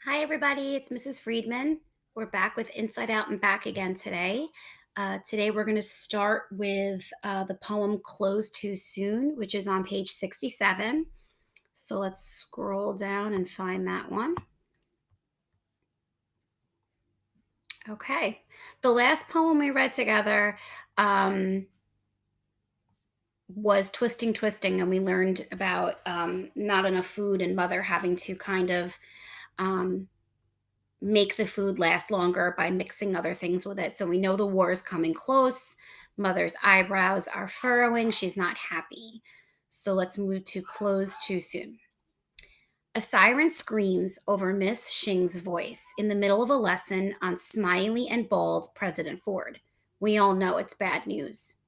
Hi, everybody. It's Mrs. Friedman. We're back with Inside Out and Back again today. Today, we're going to start with the poem Close Too Soon, which is on page 67. So let's scroll down and find that one. Okay. The last poem we read together was Twisting, Twisting, and we learned about not enough food and mother having to kind of um, make the food last longer by mixing other things with it. So we know the war is coming close. Mother's eyebrows are furrowing. She's not happy. So let's move to Close Too Soon. A siren screams over Miss Shing's voice in the middle of a lesson on smiley and bald President Ford. We all know it's bad news.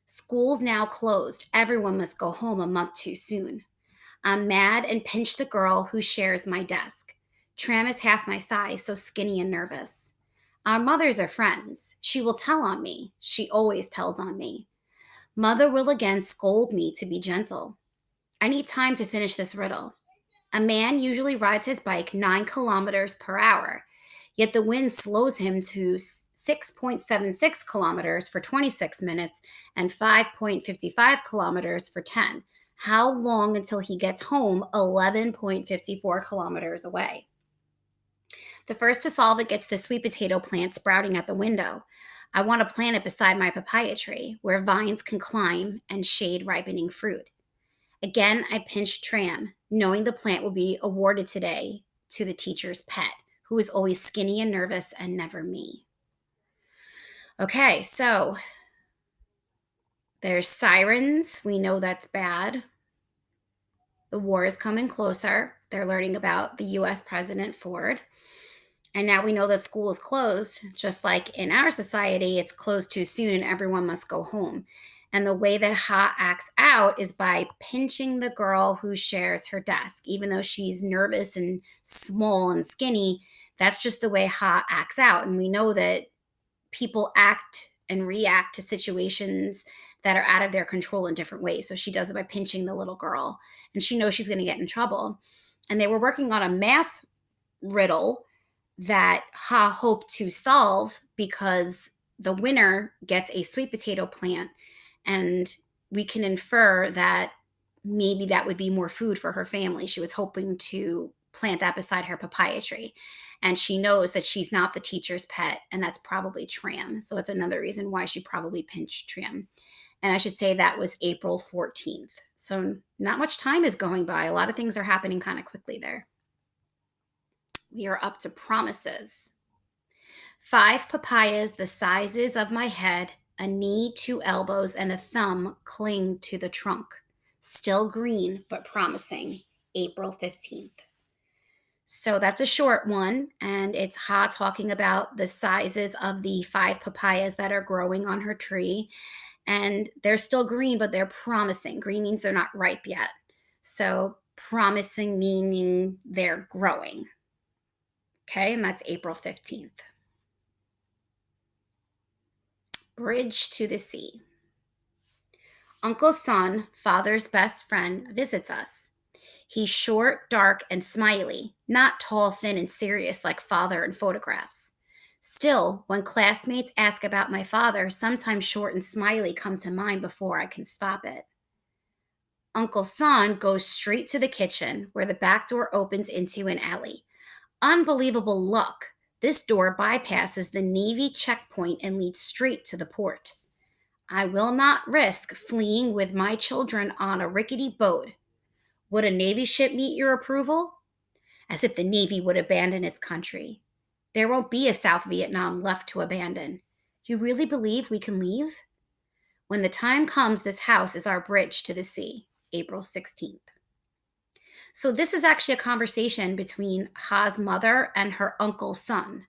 School's now closed. Everyone must go home a month too soon. I'm mad and pinch the girl who shares my desk. Tram is half my size, so skinny and nervous. Our mothers are friends. She will tell on me. She always tells on me. Mother will again scold me to be gentle. I need time to finish this riddle. A man usually rides his bike 9 kilometers per hour, yet the wind slows him to 6.76 kilometers for 26 minutes and 5.55 kilometers for 10. How long until he gets home 11.54 kilometers away? The first to solve it gets the sweet potato plant sprouting at the window. I want to plant it beside my papaya tree where vines can climb and shade ripening fruit. Again, I pinched Tram, knowing the plant will be awarded today to the teacher's pet, who is always skinny and nervous and never me. Okay, so there's sirens. We know that's bad. The war is coming closer. They're learning about the US President Ford. And now we know that school is closed. Just like in our society, it's closed too soon and everyone must go home. And the way that Ha acts out is by pinching the girl who shares her desk. Even though she's nervous and small and skinny, that's just the way Ha acts out. And we know that people act and react to situations that are out of their control in different ways. So she does it by pinching the little girl, and she knows she's going to get in trouble. And they were working on a math riddle that Ha hoped to solve because the winner gets a sweet potato plant. And we can infer that maybe that would be more food for her family. She was hoping to plant that beside her papaya tree. And she knows that she's not the teacher's pet, and that's probably Tram. So it's another reason why she probably pinched Tram. And I should say that was April 14th. So not much time is going by. A lot of things are happening kind of quickly there. We are up to promises. 5 papayas the sizes of my head, a knee, 2 elbows, and a thumb cling to the trunk. Still green, but promising. April 15th. So that's a short one, and it's Ha talking about the sizes of the 5 papayas that are growing on her tree. And they're still green, but they're promising. Green means they're not ripe yet. So promising meaning they're growing. Okay, and that's April 15th. Bridge to the Sea. Uncle's son, father's best friend, visits us. He's short, dark, and smiley, not tall, thin, and serious like father in photographs. Still, when classmates ask about my father, sometimes short and smiley come to mind before I can stop it. Uncle's son goes straight to the kitchen, where the back door opens into an alley. Unbelievable luck. This door bypasses the Navy checkpoint and leads straight to the port. I will not risk fleeing with my children on a rickety boat. Would a Navy ship meet your approval? As if the Navy would abandon its country. There won't be a South Vietnam left to abandon. You really believe we can leave? When the time comes, this house is our bridge to the sea. April 16th. So this is actually a conversation between Ha's mother and her uncle's son,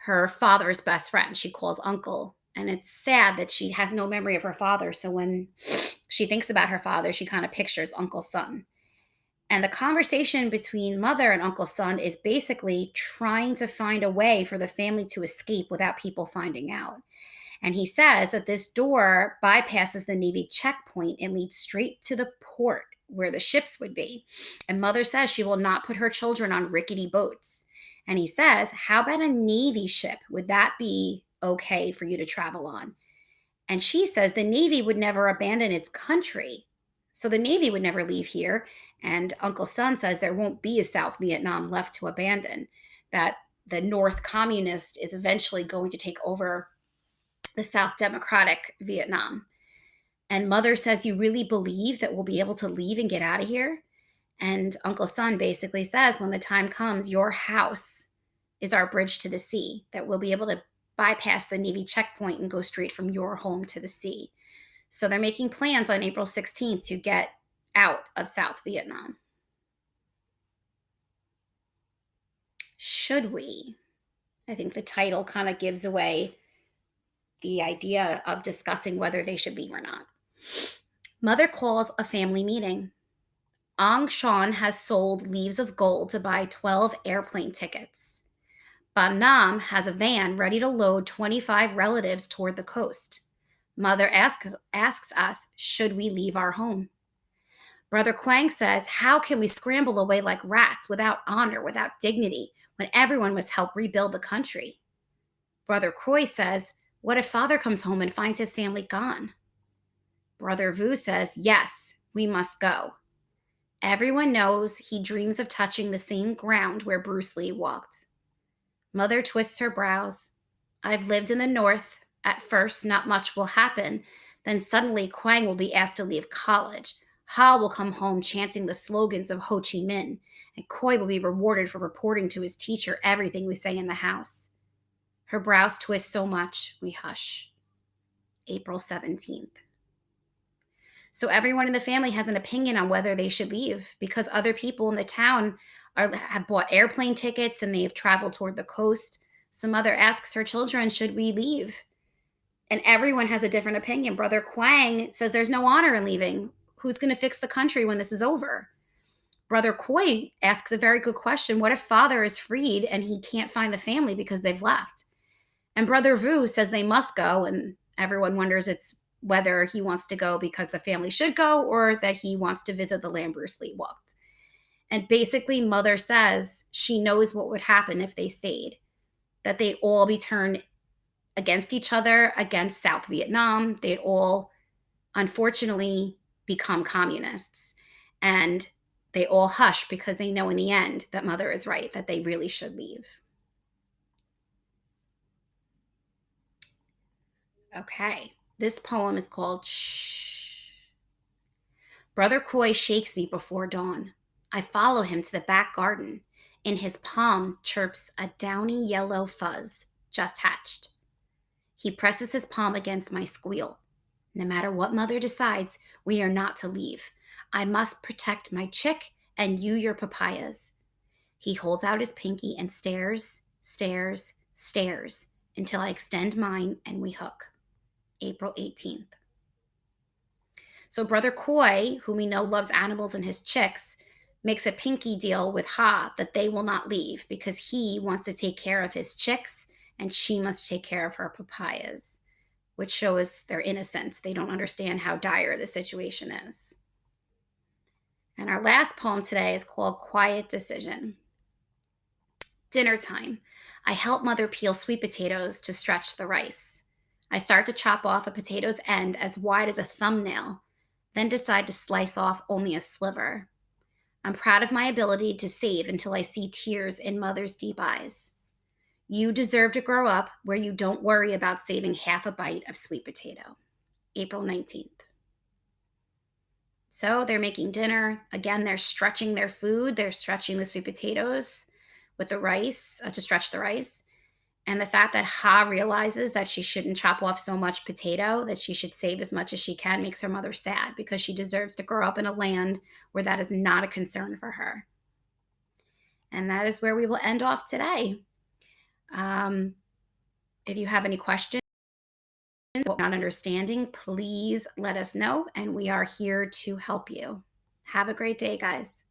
her father's best friend. She calls uncle. And it's sad that she has no memory of her father. So when she thinks about her father, she kind of pictures uncle's son. And the conversation between mother and uncle's son is basically trying to find a way for the family to escape without people finding out. And he says that this door bypasses the Navy checkpoint and leads straight to the port. where the ships would be. And mother says she will not put her children on rickety boats. And he says, how about a Navy ship? Would that be okay for you to travel on? And she says the Navy would never abandon its country. So the Navy would never leave here. And Uncle Son says there won't be a South Vietnam left to abandon, that the North Communist is eventually going to take over the South Democratic Vietnam. And mother says, you really believe that we'll be able to leave and get out of here? And Uncle Son basically says, when the time comes, your house is our bridge to the sea, that we'll be able to bypass the Navy checkpoint and go straight from your home to the sea. So they're making plans on April 16th to get out of South Vietnam. Should we? I think the title kind of gives away the idea of discussing whether they should leave or not. Mother calls a family meeting. Ang Shan has sold Leaves of Gold to buy 12 airplane tickets. Ban Nam has a van ready to load 25 relatives toward the coast. Mother asks us, should we leave our home? Brother Quang says, how can we scramble away like rats without honor, without dignity, when everyone must help rebuild the country? Brother Croy says, what if father comes home and finds his family gone? Brother Vu says, yes, we must go. Everyone knows he dreams of touching the same ground where Bruce Lee walked. Mother twists her brows. I've lived in the North. At first, not much will happen. Then suddenly, Quang will be asked to leave college. Ha will come home chanting the slogans of Ho Chi Minh, and Khoi will be rewarded for reporting to his teacher everything we say in the house. Her brows twist so much, we hush. April 17th. So everyone in the family has an opinion on whether they should leave, because other people in the town have bought airplane tickets and they've traveled toward the coast. So mother asks her children, should we leave? And everyone has a different opinion. Brother Quang says there's no honor in leaving. Who's going to fix the country when this is over? Brother Khoi asks a very good question. What if father is freed and he can't find the family because they've left? And Brother Vu says they must go, and everyone wonders it's whether he wants to go because the family should go or that he wants to visit the land Bruce Lee walked. And basically, mother says she knows what would happen if they stayed, that they'd all be turned against each other, against South Vietnam. They'd all, unfortunately, become communists. And they all hush because they know in the end that mother is right, that they really should leave. Okay. This poem is called Shh. Brother Khoi shakes me before dawn. I follow him to the back garden. In his palm chirps a downy yellow fuzz, just hatched. He presses his palm against my squeal. No matter what mother decides, we are not to leave. I must protect my chick and you your papayas. He holds out his pinky and stares, stares, stares until I extend mine and we hook. April 18th. So Brother Khoi, whom we know loves animals and his chicks, makes a pinky deal with Ha that they will not leave because he wants to take care of his chicks and she must take care of her papayas, which shows their innocence. They don't understand how dire the situation is. And our last poem today is called Quiet Decision. Dinner time. I help mother peel sweet potatoes to stretch the rice. I start to chop off a potato's end as wide as a thumbnail, then decide to slice off only a sliver. I'm proud of my ability to save until I see tears in mother's deep eyes. You deserve to grow up where you don't worry about saving half a bite of sweet potato. April 19th. So they're making dinner. Again, they're stretching their food. They're stretching the sweet potatoes with the rice to stretch the rice. And the fact that Ha realizes that she shouldn't chop off so much potato, that she should save as much as she can, makes her mother sad because she deserves to grow up in a land where that is not a concern for her. And that is where we will end off today. If you have any questions or not understanding, please let us know, and we are here to help you. Have a great day, guys.